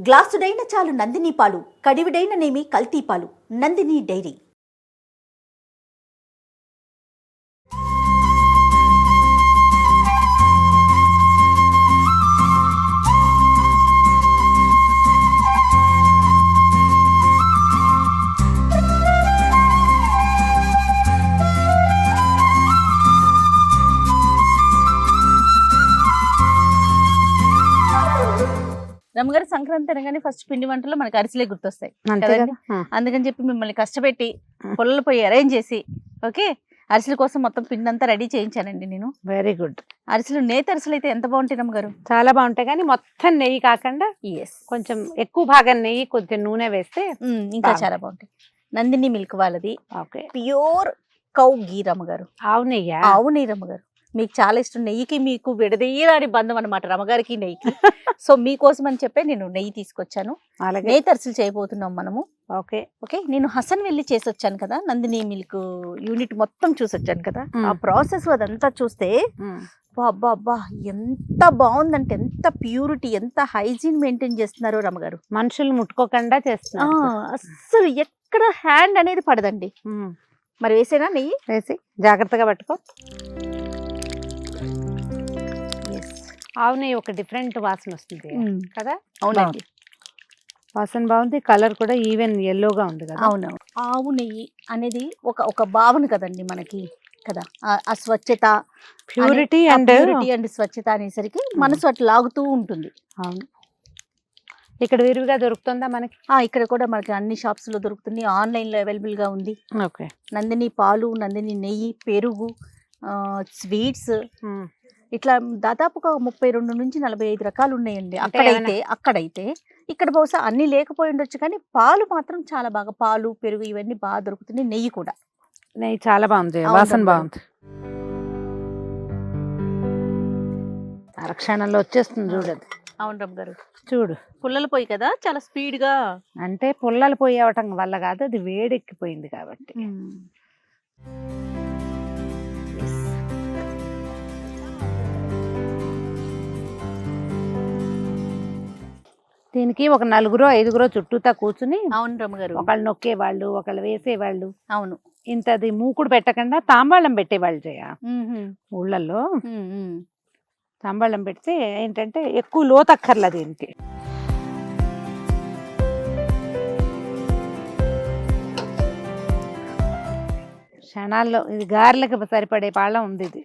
గ్లాసుడైన చాలు నందిని పాలు, కడివిడైన నేమి కల్తీ పాలు. నందిని డైరీ. రమ్మగారు సంక్రాంతి అనగానే ఫస్ట్ పిండి వంటలో మనకి అరిసెలే గుర్తొస్తాయి కదండి. అందుకని చెప్పి మిమ్మల్ని కష్టపెట్టి పొలాలు పోయి అరేంజ్ చేసి ఓకే అరిసెల కోసం మొత్తం పిండి అంతా రెడీ చేయించానండి నేను. Very good. అరిసెలు నేతి అరిసెలు అయితే ఎంత బాగుంటాయి రమ్మగారు. చాలా బాగుంటాయి కానీ మొత్తం నెయ్యి కాకుండా కొంచెం ఎక్కువ భాగం నెయ్యి కొంచెం నూనె వేస్తే ఇంకా చాలా బాగుంటాయి. నందిని మిల్క్ వాళ్ళది ఓకే ప్యూర్ కౌ గీ రమ్మగారు. ఆవు నెయ్యి. ఆవు నెయ్యి రమ్మగారు మీకు చాలా ఇష్టం. నెయ్యికి మీకు విడదీయరాని బంధం అనమాట రమ్మగారికి నెయ్యికి. సో మీకోసం అని చెప్పి నేను నెయ్యి తీసుకొచ్చాను. నెయ్యి అరిసెలు చేయబోతున్నాం మనము. ఓకే ఓకే నేను హసన్ వెళ్ళి చేసి వచ్చాను కదా, నందిని మిల్క్ యూనిట్ మొత్తం చూసి వచ్చాను కదా. ఆ ప్రాసెస్ అదంతా చూస్తే అబ్బా అబ్బా ఎంత బాగుందంటే, ఎంత ప్యూరిటీ, ఎంత హైజీన్ మెయింటైన్ చేస్తున్నారో రమ్మగారు. మనుషులు ముట్టుకోకుండా చేస్తున్నారు. అస్సలు ఎక్కడ హ్యాండ్ అనేది పడదండి. మరి వేసేనా నెయ్యి? వేసి జాగ్రత్తగా పట్టుకో. ఆవు నెయ్యి ఒక డిఫరెంట్ వాసన వస్తుంది కదా. అవునండి వాసన బాగుంది, కలర్ కూడా ఈవెన్ ఎల్లోగా ఉంది కదా. అవునవును. ఆవు నెయ్యి అనేది ఒక భావన కదండి మనకి కదా. ఆ స్వచ్ఛత, ప్యూరిటీ అండ్ స్వచ్ఛత అనేసరికి మనసు అట్లా లాగుతూ ఉంటుంది. అవును. ఇక్కడ విరివిగా దొరుకుతుందా మనకి? ఇక్కడ కూడా మనకి అన్ని షాప్స్ లో దొరుకుతుంది, ఆన్లైన్ లో అవైలబుల్ గా ఉంది. ఓకే. నందిని పాలు, నందిని నెయ్యి, పెరుగు, స్వీట్స్, ఇట్లా దాదాపుగా 32 నుంచి 45 రకాలు ఉన్నాయండి. అక్కడైతే ఇక్కడ బహుశా అన్ని లేకపోయి ఉండొచ్చు కానీ పాలు మాత్రం చాలా బాగా, పాలు పెరుగు ఇవన్నీ బాగా దొరుకుతున్నాయి. నెయ్యి కూడా, నెయ్యి చాలా బాగుంది, వాసన బాగుంది. అరక్షణంలో వచ్చేస్తుంది చూడదు. అవును రమ్మ గారు. చూడు, పుల్లలు పోయి కదా చాలా స్పీడ్ గా. అంటే పుల్లలు పోయి అవటం వల్ల కాదు, అది వేడెక్కిపోయింది కాబట్టి. దీనికి ఒక 4-5 చుట్టూతా కూర్చుని, అవును రమ్మగారు, ఒకళ్ళు నొక్కేవాళ్ళు, ఒకళ్ళు వేసేవాళ్ళు. అవును. ఇంతది మూకుడు పెట్టకుండా తాంబాళం పెట్టేవాళ్ళు చేయ ఊళ్ళల్లో. తాంబాళం పెడితే ఏంటంటే ఎక్కువ లోతక్కర్లా దీనికి. క్షణాల్లో ఇది గారెలకు సరిపడే పాళ్ళం ఉంది ఇది.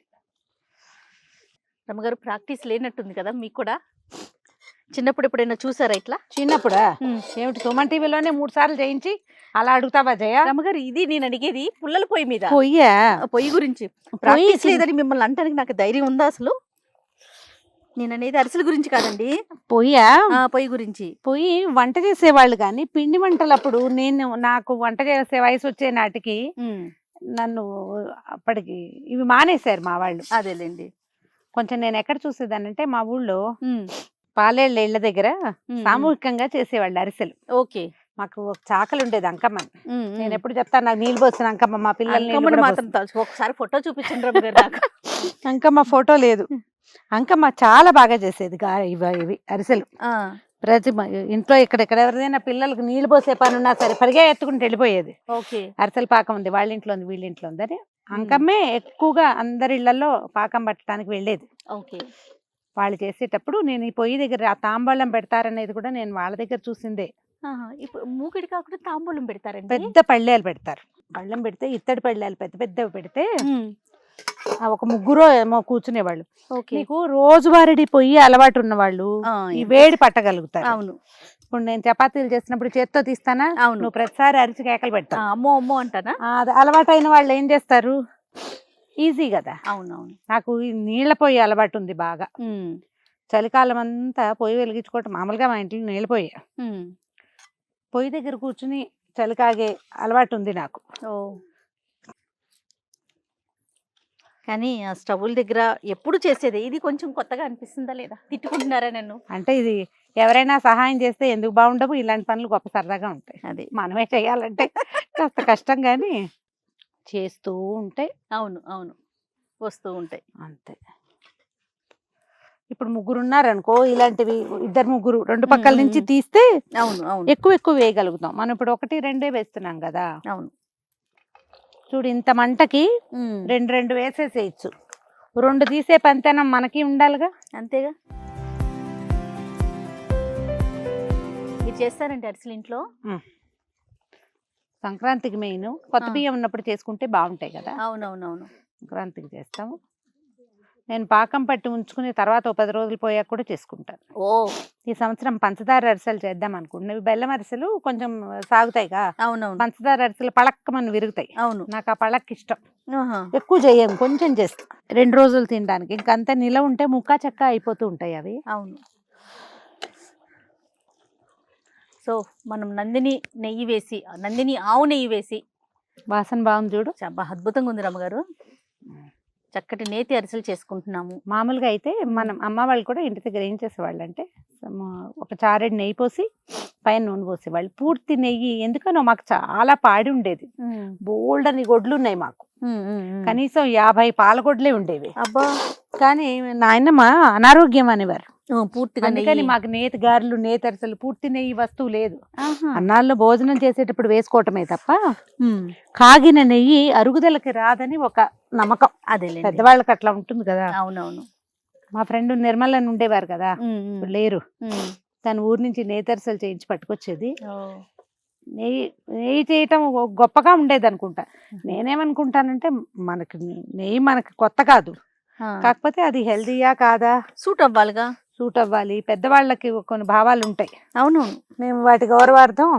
రమ్మగారు ప్రాక్టీస్ లేనట్టుంది కదా మీకు కూడా. చిన్నప్పుడు ఎప్పుడైనా చూసారా ఇట్లా? చిన్నప్పుడా? ఏమిటి, సుమన్ టీవీలోనే 3 సార్లు చేయించి అలా అడుగుతావా జయ? రమ్మగారు ఇది నేను అడిగేది పుల్లల పొయ్యి మీద. పొయ్యి గురించి ప్రాక్టీస్ లేదని మిమ్మల్ని అంటానికి నాకు ధైర్యం ఉందా అసలు? నేను అనేది అరిసెల గురించి కాదండి. పొయ్యి గురించి. పొయ్యి వంట చేసేవాళ్ళు కానీ పిండి వంటలప్పుడు నాకు వంట చేసే వయసు వచ్చే నాటికి నన్ను అప్పటికి ఇవి మానేశారు మా వాళ్ళు. అదేలేండి. కొంచెం నేను ఎక్కడ చూసేదానంటే మా ఊళ్ళో పాలేళ్ళ ఇళ్ల దగ్గర సామూహికంగా చేసేవాళ్ళు అరిసెలు. ఓకే. మాకు ఒక చాకలు ఉండేది అంకమ్మ. నేను ఎప్పుడు చెప్తాను, నాకు నీళ్ళు పోసిన అంకమ్మ మా పిల్లల్ని ఒకసారి ఫోటో చూపించండి. అంకమ్మ ఫోటో లేదు. అంకమ్మ చాలా బాగా చేసేది ఇవి అరిసెలు. ప్రతి ఇంట్లో ఇక్కడ ఎవరిదైనా పిల్లలకు నీళ్ళు పోసే పని ఉన్నా సరే పరిగా ఎత్తుకుంటూ వెళ్ళిపోయేది. అరిసెల పాకం ఉంది, వాళ్ళ ఇంట్లో ఉంది, వీళ్ళ ఇంట్లో ఉంది అని అంకమ్మే ఎక్కువగా అందరి ఇళ్లలో పాకం పట్టడానికి వెళ్ళేది. వాళ్ళు చేసేటప్పుడు నేను ఈ పొయ్యి దగ్గర ఆ తాంబూలం పెడతారనేది కూడా నేను వాళ్ళ దగ్గర చూసిందే. ఇప్పుడు మూకిడి కాకుండా తాంబూలం పెడతారండి. పెద్ద పళ్ళేలు పెడతారు. పళ్ళెం పెడితే ఇత్తడి పళ్ళేలు పెద్ద పెద్దవి పెడితే ఒక 3 ఏమో కూర్చునేవాళ్ళు. నీకు రోజువారీ పొయ్యి అలవాటు ఉన్న వాళ్ళు ఈ వేడి పట్టగలుగుతారు. అవును. ఇప్పుడు నేను చపాతీలు చేసినప్పుడు చేత్తో తీస్తానా, నువ్వు ప్రతిసారి అరిచి కేకలు పెడతావు, అమ్మో అమ్మో అంటానా. అది అలవాటు అయిన వాళ్ళు ఏం చేస్తారు, ఈజీ కదా. అవునవును. నాకు ఈ నీళ్ల పొయ్యి అలవాటు ఉంది బాగా. చలికాలం అంతా పొయ్యి వెలిగించుకోవటం మామూలుగా మా ఇంట్లో నీళ్ళ పొయ్యి. పొయ్యి దగ్గర కూర్చుని చలికాగే అలవాటు ఉంది నాకు. కానీ ఆ స్టవ్ల దగ్గర ఎప్పుడు చేసేది ఇది కొంచెం కొత్తగా అనిపిస్తుందా లేదా? తిట్టుకుంటున్నారా నన్ను? అంటే ఇది ఎవరైనా సహాయం చేస్తే ఎందుకు బాగుండవు, ఇలాంటి పనులు గొప్ప సరదాగా ఉంటాయి. అది మనమే చేయాలంటే కాస్త కష్టం కానీ చేస్తూ ఉంటే అవును అవును వస్తూ ఉంటాయి అంతే. ఇప్పుడు ముగ్గురు ఉన్నారనుకో, ఇలాంటివి ఇద్దరు ముగ్గురు రెండు పక్కల నుంచి తీస్తే అవును అవును ఎక్కువ ఎక్కువ వేయగలుగుతాం. మనం ఇప్పుడు 1-2 వేస్తున్నాం కదా. అవును. చూడు ఇంత మంటకి 2 వేసేసేయచ్చు. 2 తీసే పంతనం మనకి ఉండాలిగా. అంతేగా. మీరు చేస్తారండి అరిసెలు ఇంట్లో? సంక్రాంతికి మెయిన్ కొత్త బియ్యం ఉన్నప్పుడు చేసుకుంటే బాగుంటాయి కదా. అవునవునవును. సంక్రాంతికి చేస్తాము. నేను పాకం పట్టి ఉంచుకుని తర్వాత 10 రోజులు పోయాక కూడా చేసుకుంటాను. ఓ, ఈ సంవత్సరం పంచదార అరిసెలు చేద్దాం అనుకుంటున్నాను. బెల్లం అరిసెలు కొంచెం సాగుతాయిగా. అవునవును. పంచదార అరిసెలు పళక్కమని విరుగుతాయి. అవును. నాకు ఆ పళక్ ఇష్టం. ఎక్కువ చేయము, కొంచెం చేస్తాం 2 రోజులు తినడానికి. ఇంకంతా నిలవ ఉంటే ముక్క చెక్క అయిపోతూ ఉంటాయి అవి. అవును. సో మనం నందిని నెయ్యి వేసి, నందిని ఆవు నెయ్యి వేసి, వాసన బాగుంది చూడు, చాలా అద్భుతంగా ఉంది రమ్మగారు. చక్కటి నేతి అరిసెలు చేసుకుంటున్నాము. మామూలుగా అయితే మనం అమ్మ వాళ్ళు కూడా ఇంటి దగ్గర ఏం చేసేవాళ్ళు అంటే ఒక చారెడు నెయ్యి పోసి పైన నూనె పోసేవాళ్ళు. పూర్తి నెయ్యి ఎందుకనో మాకు చాలా పాడి ఉండేది. బోల్డ్ అని గొడ్లు ఉన్నాయి మాకు. కనీసం 50 పాలగొడ్లే ఉండేవి. అబ్బా. కానీ నాయనమ్మ అనారోగ్యం అనేవారు పూర్తిగా. అందుకని మాకు నేతి గారెలు నేతి అరిసెలు పూర్తి నెయ్యి వస్తువు లేదు. అన్నాల్లో భోజనం చేసేటప్పుడు వేసుకోవటమే తప్ప కాగిన నెయ్యి అరుగుదలకి రాదని ఒక నమ్మకం. అదే పెద్దవాళ్ళకి అట్లా ఉంటుంది కదా. అవునవును. మా ఫ్రెండ్ నిర్మల్ అని ఉండేవారు కదా, లేరు. తన ఊరు నుంచి నేతి అరిసెలు చేయించి పట్టుకొచ్చేది. నెయ్యి చేయటం గొప్పగా ఉండేది అనుకుంటా. నేనేమనుకుంటానంటే మనకి నెయ్యి మనకి కొత్త కాదు, కాకపోతే అది హెల్దీయా కాదా సూట్ అవ్వాలిగా. సూట్ అవ్వాలి. పెద్దవాళ్ళకి కొన్ని భావాలు ఉంటాయి. అవును. మేము వాటి గౌరవార్థం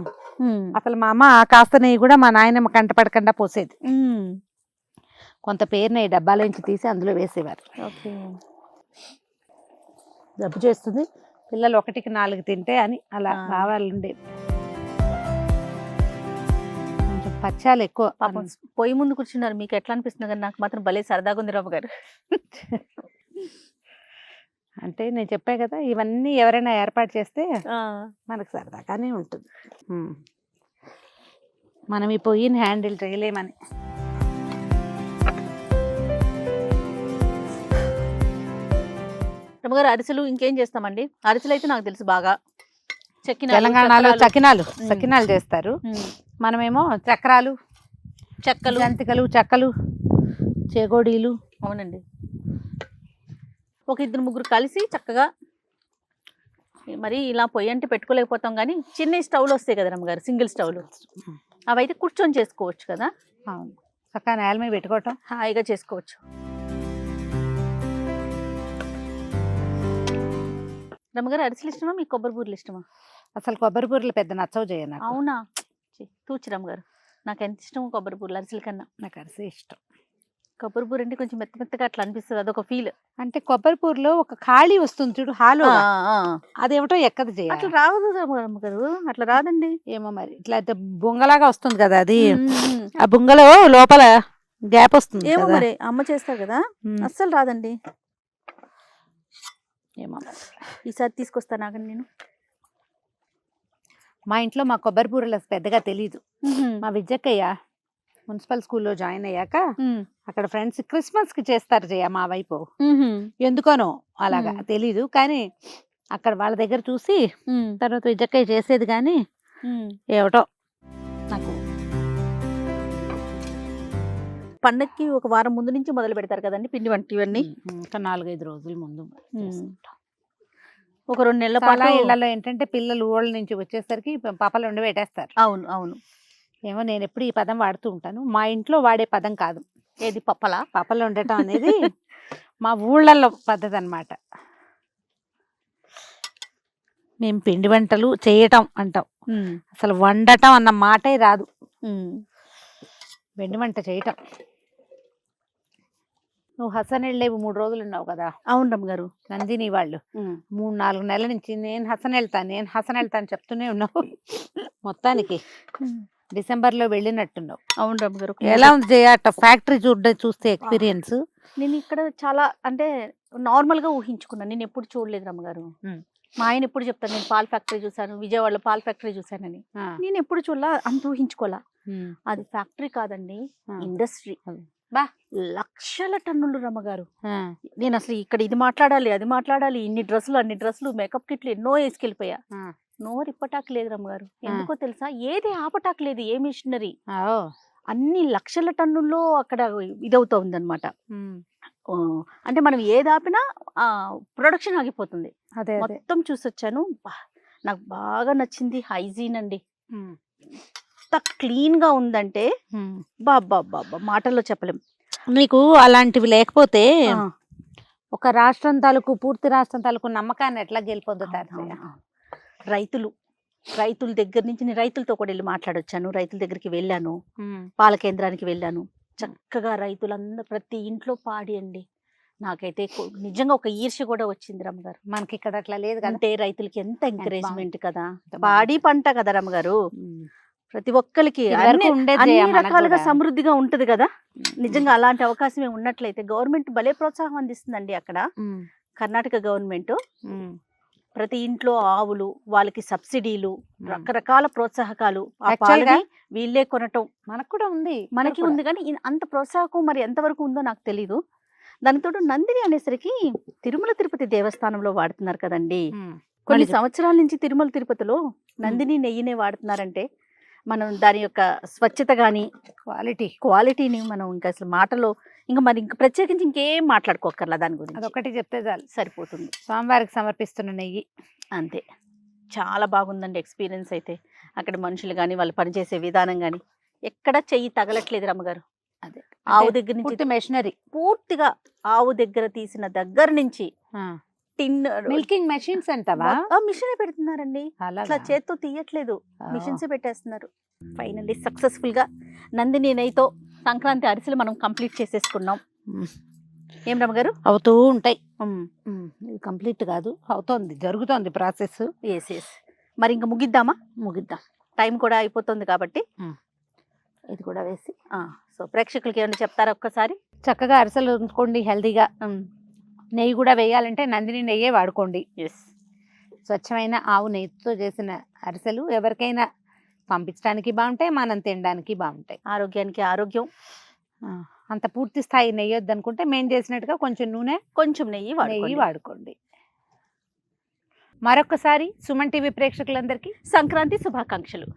అసలు మా అమ్మ కాస్త నెయ్యి కూడా మా నాయనమ్మ కంట పడకుండా పోసేది. కొంత పేరు నెయ్యి డబ్బాలోంచి తీసి అందులో వేసేవారు. జబ్బు చేస్తుంది పిల్లలు 1కి 4 తింటే అని అలా భావాలు ఉండేవి. కొంచెం పచ్చాలు ఎక్కువ. పాపం పొయ్యి ముందు కూర్చున్నారు, మీకు ఎట్లా అనిపిస్తుంది? కానీ నాకు మాత్రం భలే సరదాగా ఉంది రావు గారు. అంటే నేను చెప్పా కదా, ఇవన్నీ ఎవరైనా ఏర్పాటు చేస్తే మనకు సరదాగానే ఉంటుంది. మనం ఈ పొయ్యిని హ్యాండిల్ చేయలేమని. రమ్మగారు అరిసెలు ఇంకేం చేస్తామండి? అరిసెలు అయితే నాకు తెలుసు బాగా. తెలంగాణలో సకినాలు చేస్తారు. మనమేమో చక్రాలు, చెక్కలు, జంతికలు, చెక్కలు, చేగోడీలు. అవునండి. ఒక 2-3 కలిసి చక్కగా, మరి ఇలా పొయ్యి అంటే పెట్టుకోలేకపోతాం కానీ చిన్న స్టవ్లు వస్తాయి కదా రమ్మగారు, సింగిల్ స్టవ్లు, అవైతే కూర్చొని చేసుకోవచ్చు కదా. చక్కగా నేల మీద పెట్టుకోవటం హాయిగా చేసుకోవచ్చు. రమ్మగారు అరిసెలు ఇష్టమా మీకు కొబ్బరి బూరెలు ఇష్టమా? అసలు కొబ్బరి బూరెలు పెద్ద నచ్చవు చేయను. అవునా? తూచి రమ్మగారు, నాకు ఎంత ఇష్టం కొబ్బరి బూరెలు అరిసెల కన్నా. నాకు అరిసె ఇష్టం. కొబ్బరి బూర అంటే కొంచెం మెత్తగా అట్లా అనిపిస్తుంది, అదొక ఫీల్. అంటే కొబ్బరి బూరలో ఒక ఖాళీ వస్తుంది చూడు, హాలో, అదేమిటో ఎక్కదు చేయాలి. అట్లా రాదు గారు, అట్లా రాదండి. ఏమో మరి ఇట్లా అయితే బొంగలాగా వస్తుంది కదా అది. ఆ బొంగలో లోపల గ్యాప్ వస్తుంది. ఏమో మరి అమ్మ చేస్తారు కదా, అస్సలు రాదండి. ఏమో ఈసారి తీసుకొస్తాను ఆగండి నేను. మా ఇంట్లో మా కొబ్బరి బూరెలు పెద్దగా తెలీదు. మా విద్యక్కయ్య మున్సిపల్ స్కూల్లో జాయిన్ అయ్యాక అక్కడ ఫ్రెండ్స్ క్రిస్మస్ కి చేస్తారు జయ మా వైపు. ఎందుకనో అలాగా తెలీదు, కానీ అక్కడ వాళ్ళ దగ్గర చూసి తర్వాత విద్యక్కయ్య చేసేది. కానీ ఏమిటో నాకు పండక్కి ఒక వారం ముందు నుంచి మొదలు పెడతారు కదండి పిండి వంట ఇవన్నీ. ఇంకా 4-5 రోజుల ముందు. ఒక 2 నెలల పాటు ఇళ్లలో ఏంటంటే పిల్లలు ఊళ్ళ నుంచి వచ్చేసరికి పాపలు వండి పెట్టేస్తారు. అవును అవును. ఏమో నేను ఎప్పుడు ఈ పదం వాడుతూ ఉంటాను. మా ఇంట్లో వాడే పదం కాదు. ఏది? పప్పలు ఉండటం అనేది మా ఊళ్ళల్లో పద్ధతి అన్నమాట. మేము పిండి వంటలు చేయటం అంటాం, అసలు వండటం అన్న మాటే రాదు. పిండి వంట చేయటం. నువ్వు హసన్ వెళ్ళేవి 3 రోజులు ఉన్నావు కదా. అవును రమ్మగారు. నందిని వాళ్ళు 3-4 నెలల నుంచి నేను హసన్ వెళ్తాను చెప్తూనే ఉన్నావు. మొత్తానికి డిసెంబర్లో వెళ్ళినట్టున్నావు. అవును రమ్మగారు. ఎలా ఉంది జయ ఫ్యాక్టరీ చూస్తే ఎక్స్పీరియన్స్? నేను ఇక్కడ చాలా అంటే నార్మల్ గా ఊహించుకున్నాను, నేను ఎప్పుడు చూడలేదు రమ్మగారు. మా ఆయన ఎప్పుడు చెప్తాను, నేను పాల్ ఫ్యాక్టరీ చూసాను, విజయవాడలో పాల్ ఫ్యాక్టరీ చూసానని. నేను ఎప్పుడు చూడలా, అంత ఊహించుకోవాలా. అది ఫ్యాక్టరీ కాదండి, ఇండస్ట్రీ. బా. లక్షల టన్నులు రమ్మగారు. నేను అసలు ఇక్కడ ఇది మాట్లాడాలి అది మాట్లాడాలి, ఇన్ని డ్రెస్సులు అన్ని డ్రెస్సులు మేకప్ కిట్లు ఎన్నో వేసుకెళ్ళిపోయా. నోరు ఇప్పటాకు లేదు రమ్మగారు. ఎందుకో తెలుసా, ఏది ఆపటాకు లేదు, ఏ మిషనరీ. అన్ని లక్షల టన్నుల్లో అక్కడ ఇదవుతోంది అనమాట. అంటే మనం ఏది ఆపినా ప్రొడక్షన్ ఆగిపోతుంది. అదే మొత్తం చూసొచ్చాను. నాకు బాగా నచ్చింది హైజీన్ అండి. ఎంత క్లీన్ గా ఉందంటే బాబా మాటల్లో చెప్పలేం. నీకు అలాంటివి లేకపోతే ఒక రాష్ట్రం తాలూకు పూర్తి రాష్ట్రం తాలూకు నమ్మకాన్ని ఎట్లా గెలుపొందుతారు? రైతుల దగ్గర నుంచి నేను రైతులతో కూడా వెళ్ళి మాట్లాడొచ్చాను. రైతుల దగ్గరికి వెళ్ళాను, పాల కేంద్రానికి వెళ్ళాను. చక్కగా రైతులందరూ ప్రతి ఇంట్లో పాడి అండి. నాకైతే నిజంగా ఒక ఈర్ష్య కూడా వచ్చింది రమ్మగారు. మనకి ఇక్కడ అట్లా లేదు కదా. అంటే రైతులకి ఎంత ఎంకరేజ్మెంట్ కదా, పాడి పంట కదా రమ్మగారు. ప్రతి ఒక్కరికి అన్ని రకాలుగా సమృద్ధిగా ఉంటది కదా. నిజంగా అలాంటి అవకాశమే ఉన్నట్లయితే గవర్నమెంట్ భలే ప్రోత్సాహం అందిస్తుందండి అక్కడ. కర్ణాటక గవర్నమెంట్ ప్రతి ఇంట్లో ఆవులు, వాళ్ళకి సబ్సిడీలు, రకరకాల ప్రోత్సాహకాలు, ఆ పాలని వీళ్ళే కొనటం మనకు కూడా ఉంది. మనకి ఉంది కానీ అంత ప్రోత్సాహకం మరి ఎంతవరకు ఉందో నాకు తెలీదు. దానితో నందిని అనేసరికి తిరుమల తిరుపతి దేవస్థానంలో వాడుతున్నారు కదండి. కొన్ని సంవత్సరాల నుంచి తిరుమల తిరుపతిలో నందిని నెయ్యినే వాడుతున్నారంటే మనం దాని యొక్క స్వచ్ఛత గాని క్వాలిటీని మనం ఇంకా అసలు మాటలో ఇంకా ప్రత్యేకించి ఇంకేం మాట్లాడుకోకర్లా. దాని గురించి అదొకటి చెప్తే చాలు, సరిపోతుంది. స్వామివారికి సమర్పిస్తున్న నెయ్యి అంతే. చాలా బాగుందండి ఎక్స్పీరియన్స్ అయితే. అక్కడ మనుషులు కానీ వాళ్ళు పనిచేసే విధానం కానీ ఎక్కడ చెయ్యి తగలట్లేదు రమ్మగారు. అదే ఆవు దగ్గర నుంచి మెషినరీ పూర్తిగా ఆవు దగ్గర తీసిన దగ్గర నుంచి మిల్కింగ్ మెషిన్స్ అంటావా? మిషనే పెడుతున్నారండి, అట్లా చేత్తో తీయట్లేదు, మిషన్సే పెట్టేస్తున్నారు. ఫైనల్లీ సక్సెస్ఫుల్ గా నందిని నెయ్యితో సంక్రాంతి అరిసెలు మనం కంప్లీట్ చేసేసుకున్నాం. ఏం రమ్మగారు? అవుతూ ఉంటాయి. కంప్లీట్ కాదు, అవుతోంది, జరుగుతోంది ప్రాసెస్. మరి ఇంకా ముగిద్దాం. టైం కూడా అయిపోతుంది కాబట్టి ఇది కూడా వేసి సో ప్రేక్షకులకి ఏమైనా చెప్తారా ఒక్కసారి? చక్కగా అరిసెలు ఉంచుకోండి హెల్తీగా. నెయ్యి కూడా వేయాలంటే నందిని నెయ్యే వాడుకోండి. స్వచ్ఛమైన ఆవు నెయ్యితో చేసిన అరిసెలు ఎవరికైనా పంపించడానికి బాగుంటాయి, మనం తినడానికి బాగుంటాయి. ఆరోగ్యానికి ఆరోగ్యం. అంత పూర్తి స్థాయి నెయ్యి వద్దనుకుంటే మేము చేసినట్టుగా కొంచెం నూనె, కొంచెం నెయ్యి వాడుకోండి. మరొకసారి సుమన్ టీవీ ప్రేక్షకులందరికీ సంక్రాంతి శుభాకాంక్షలు.